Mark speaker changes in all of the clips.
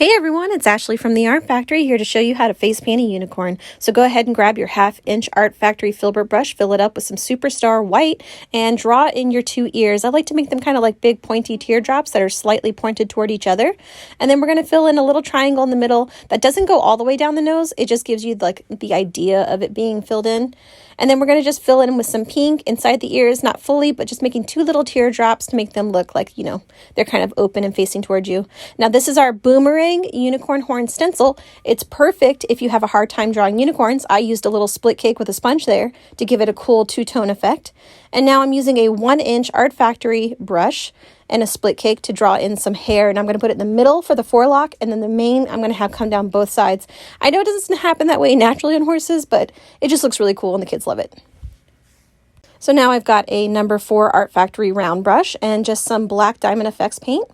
Speaker 1: Hey everyone, it's Ashley from the Art Factory here to show you how to face paint a unicorn. So go ahead and grab your 1/2" Art Factory filbert brush, fill it up with some Superstar white, and draw in your 2 ears. I like to make them kind of like big pointy teardrops that are slightly pointed toward each other. And then we're going to fill in a little triangle in the middle that doesn't go all the way down the nose. It just gives you like the idea of it being filled in. And then we're going to just fill in with some pink inside the ears, not fully, but just making 2 little teardrops to make them look like, they're kind of open and facing towards you. Now this is our boomerang unicorn horn stencil. It's perfect if you have a hard time drawing unicorns. I used a little split cake with a sponge there to give it a cool 2-tone effect. And now I'm using a 1" Art Factory brush and a split cake to draw in some hair. And I'm going to put it in the middle for the forelock, and then the mane I'm going to have come down both sides. I know it doesn't happen that way naturally on horses, but it just looks really cool and the kids love it. So now I've got a number 4 Art Factory round brush and just some black Diamond Effects paint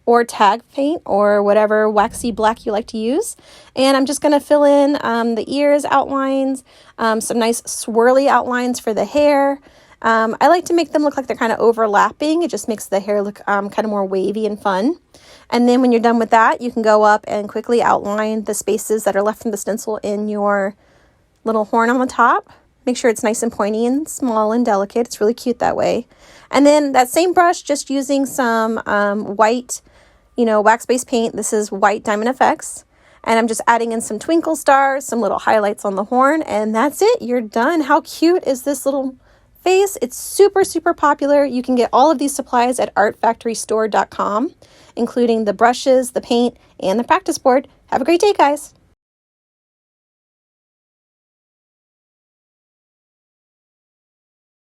Speaker 1: or tag paint or whatever waxy black you like to use. And I'm just going to fill in the ears outlines, some nice swirly outlines for the hair. I like to make them look like they're kind of overlapping. It just makes the hair look kind of more wavy and fun. And then when you're done with that, you can go up and quickly outline the spaces that are left from the stencil in your little horn on the top. Make sure it's nice and pointy and small and delicate. It's really cute that way. And then that same brush, just using some white, wax-based paint. This is white Diamond Effects. And I'm just adding in some twinkle stars, some little highlights on the horn, and that's it. You're done. How cute is this little face? It's super, super popular. You can get all of these supplies at artfactorystore.com, including the brushes, the paint, and the practice board. Have a great day, guys.